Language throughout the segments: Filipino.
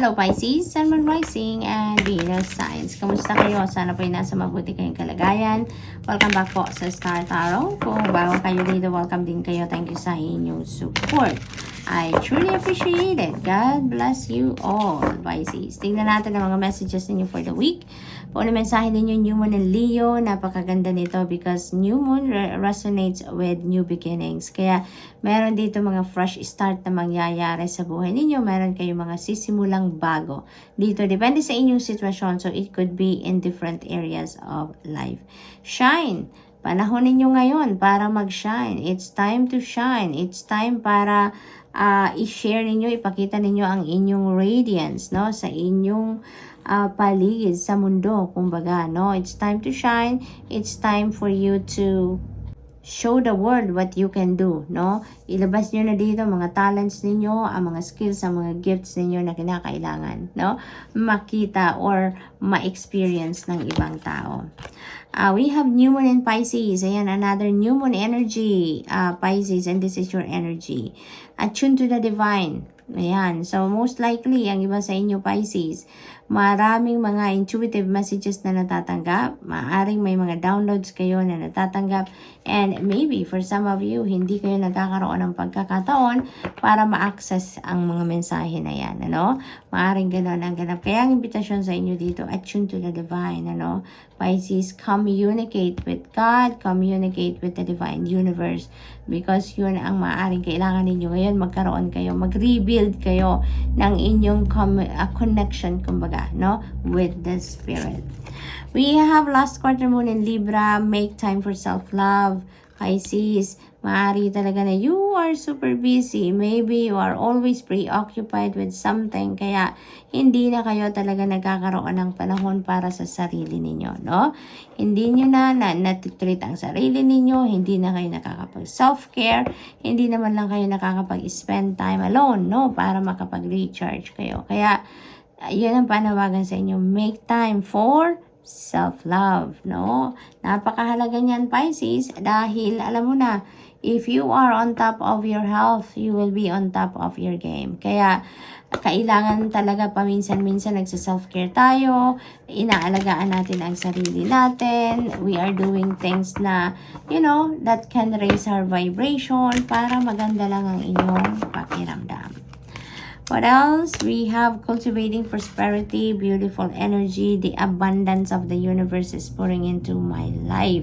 Hello Pisces, Sun, Moon, Rising, and Venus signs. Kamusta kayo? Sana po ay nasa mabuti kayong kalagayan. Welcome back po sa Star Tarot. Kung bago kayo dito, welcome din kayo. Thank you sa inyong support. I truly appreciate it. God bless you all, Pisces. Tingnan natin ang mga messages ninyo for the week. Kung ano mensahe ninyo, New Moon and Leo, napakaganda nito because New Moon resonates with new beginnings. Kaya meron dito mga fresh start na mangyayari sa buhay ninyo. Meron kayong mga sisimulang bago. Dito, depende sa inyong sitwasyon. So, it could be in different areas of life. Shine! Panahon ninyo ngayon para mag-shine. It's time to shine. It's time para i-share ninyo, ipakita ninyo ang inyong radiance, no? Sa inyong paligid sa mundo, kumbaga, no? It's time to shine. It's time for you to show the world what you can do, no? Ilabas nyo na dito mga talents ninyo, ang mga skills, ang mga gifts ninyo na kinakailangan, no? Makita or ma-experience ng ibang tao. We have New Moon in Pisces. Ayan, another New Moon energy, Pisces, and this is your energy. Attune to the divine. Ayan, so most likely, ang iba sa inyo, Pisces, maraming mga intuitive messages na natatanggap. Maaring may mga downloads kayo na natatanggap. And maybe for some of you, hindi kayo nagkakaroon ng pagkakataon para ma-access ang mga mensahe na yan. Ano? Maaring gano'n ang ganap. Kaya ang imbitasyon sa inyo dito, attune to the divine. Ano? Pisces, communicate with God, communicate with the divine universe. Because yun ang maaaring kailangan ninyo ngayon. Magkaroon kayo, mag-rebuild kayo ng inyong connection, kumbaga, no? With the spirit. We have last quarter moon in Libra. Make time for self-love. Pisces, maaari talaga na you are super busy. Maybe you are always preoccupied with something. Kaya hindi na kayo talaga nagkakaroon ng panahon para sa sarili ninyo, no? Hindi nyo na natitreat ang sarili ninyo. Hindi na kayo nakakapag-self-care. Hindi naman lang kayo nakakapag-spend time alone, no? Para makapag-recharge kayo. Kaya yun ang panawagan sa inyo. Make time for self-love, no? Napakahalaga niyan, Pisces, dahil alam mo na, if you are on top of your health, you will be on top of your game. Kaya kailangan talaga paminsan-minsan nagsa-self-care tayo, inaalagaan natin ang sarili natin, we are doing things na, you know, that can raise our vibration para maganda lang ang inyong pakiramdam. What else? We have cultivating prosperity, beautiful energy, the abundance of the universe is pouring into my life.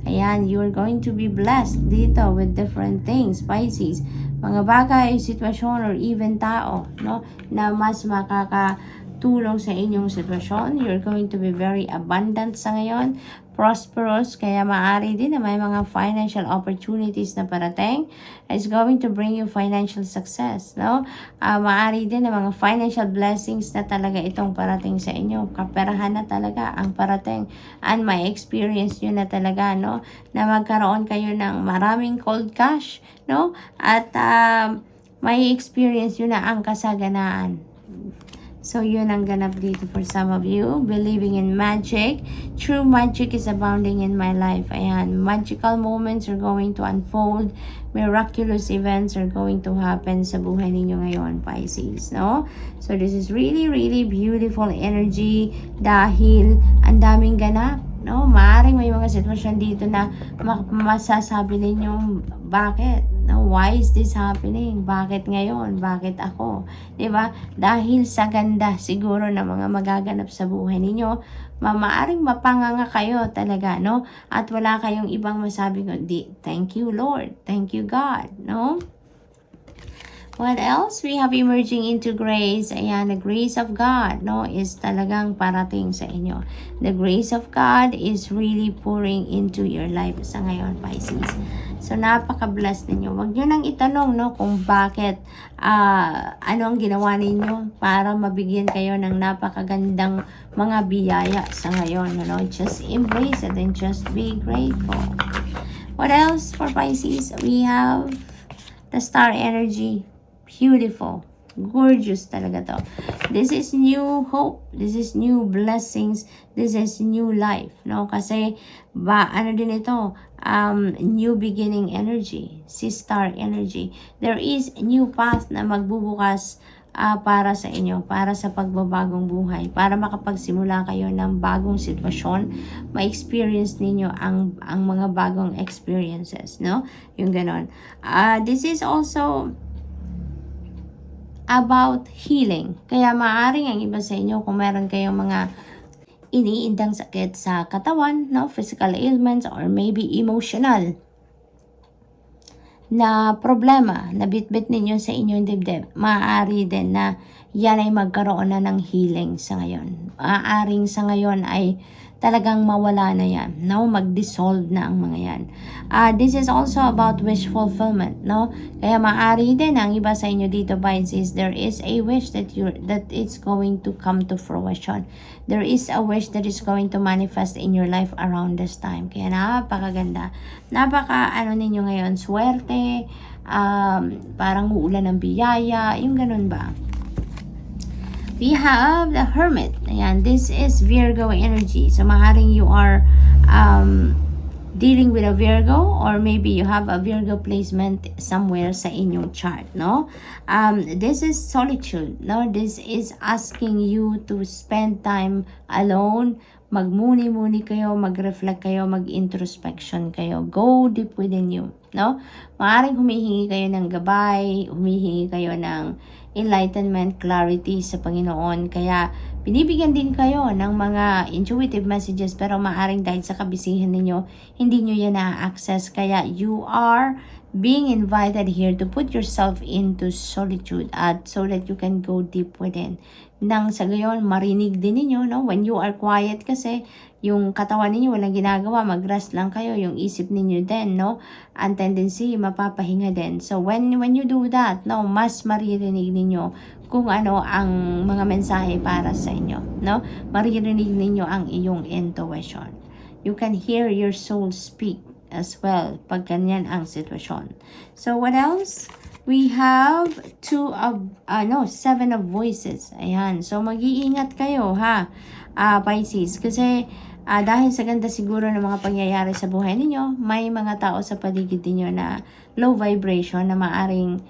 Ayan, you're going to be blessed dito with different things, Pisces. Mga bagay, sitwasyon, or even tao, no? Na mas makakatulong sa inyong sitwasyon. You're going to be very abundant sa ngayon. Prosperous, kaya maaari din na may mga financial opportunities na parating. It's going to bring you financial success, no? Maaari din na mga financial blessings na talaga itong parating sa inyo. Kaperahan na talaga ang parating. And may experience nyo na talaga, no? Na magkaroon kayo ng maraming cold cash, no? At may experience nyo na ang kasaganaan. So, yun ang ganap dito for some of you. Believing in magic. True magic is abounding in my life. Ayan. Magical moments are going to unfold. Miraculous events are going to happen sa buhay ninyo ngayon, Pisces, no? So, this is really, really beautiful energy dahil ang daming ganap, no? Maaring may mga sitwasyon dito na masasabi ninyo, bakit? No, why is this happening? Bakit ngayon? Bakit ako? 'Di ba? Dahil sa ganda siguro na mga magaganap sa buhay ninyo, maaring mapanganga kayo talaga, no? At wala kayong ibang masabi kundi, thank you Lord, thank you God, no? What else? We have emerging into grace. Ayan, the grace of God, no, is talagang parating sa inyo. The grace of God is really pouring into your life sa ngayon, Pisces. So, napaka-blessed ninyo. Huwag nyo nang itanong, no, kung bakit, ano ang ginawa ninyo para mabigyan kayo ng napakagandang mga biyaya sa ngayon, no? Just embrace it and just be grateful. What else for Pisces? We have the star energy. Beautiful. Gorgeous talaga to. This is new hope. This is new blessings. This is new life. No? Kasi, ano din ito? New beginning energy. Si star energy. There is new path na magbubukas para sa inyo, para sa pagbabagong buhay, para makapagsimula kayo ng bagong sitwasyon, ma-experience ninyo ang mga bagong experiences, no? Yung ganon. This is also about healing. Kaya maaaring ang iba sa inyo, kung meron kayong mga iniindang sakit sa katawan, no? Physical ailments or maybe emotional na problema na bitbit ninyo sa inyong dibdib, maaari din na yan ay magkaroon na ng healing sa ngayon. Maaaring sa ngayon ay talagang mawala na yan, no? Mag-dissolve na ang mga yan. This is also about wish fulfillment, no? Kaya maaari din ang iba sa inyo dito, Pisces, there is a wish that it's going to come to fruition. There is a wish that is going to manifest in your life around this time. Kaya napakaganda. Ninyo ngayon, swerte, parang uulan ng biyaya, yung ganun ba? We have the Hermit. Ayan, this is Virgo energy. So, maaaring you are dealing with a Virgo or maybe you have a Virgo placement somewhere sa inyong chart, no? This is solitude, no? This is asking you to spend time alone, magmuni-muni kayo, mag-reflect kayo, mag-introspection kayo. Go deep within you, no? Maaaring humihingi kayo ng gabay, humihingi kayo ng enlightenment, clarity sa Panginoon. Kaya binibigyan din kayo ng mga intuitive messages, pero maaaring dahil sa kabisihan ninyo, hindi nyo yan na-access. Kaya you are being invited here to put yourself into solitude at so that you can go deep within. Nang sa gayon, marinig din ninyo, no? When you are quiet kasi, yung katawan ninyo walang ginagawa, mag-rest lang kayo, yung isip ninyo din, no? Ang tendency, mapapahinga din. So, when you do that, no, mas maririnig ninyo kung ano ang mga mensahe para sa inyo, no? Maririnig ninyo ang iyong intuition. You can hear your soul speak as well pag ganyan ang sitwasyon. So, what else? We have 7 of voices. Ayan. So, mag-iingat kayo, ha, Pisces. Kasi, dahil sa ganda siguro ng mga pangyayari sa buhay ninyo, may mga tao sa paligid ninyo na low vibration na maaring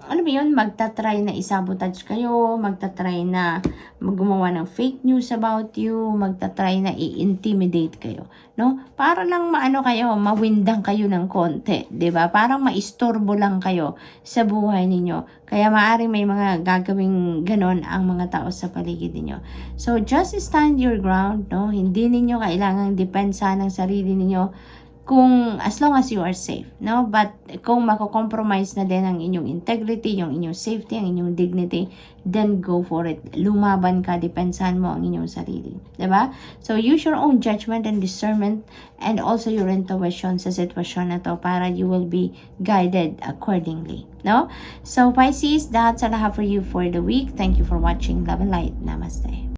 alam mo yun, magta-try na isabotage kayo, magta-try na gumawa ng fake news about you, magta-try na i-intimidate kayo, no? Para lang mawindang kayo ng konti, 'di ba? Parang maistorbo lang kayo sa buhay ninyo. Kaya maaring may mga gagawing ganon ang mga tao sa paligid ninyo. So just stand your ground, no? Hindi ninyo kailangang depensa ng sarili ninyo kung as long as you are safe, no? But kung mako-compromise na din ang inyong integrity, yung inyong safety, ang inyong dignity, then go for it. Lumaban ka, depensahan mo ang inyong sarili, 'di ba? So use your own judgment and discernment and also your intuition sa sitwasyon na to para you will be guided accordingly, no? So Pisces, that's all I have for you for the week. Thank you for watching. Love and light. Namaste.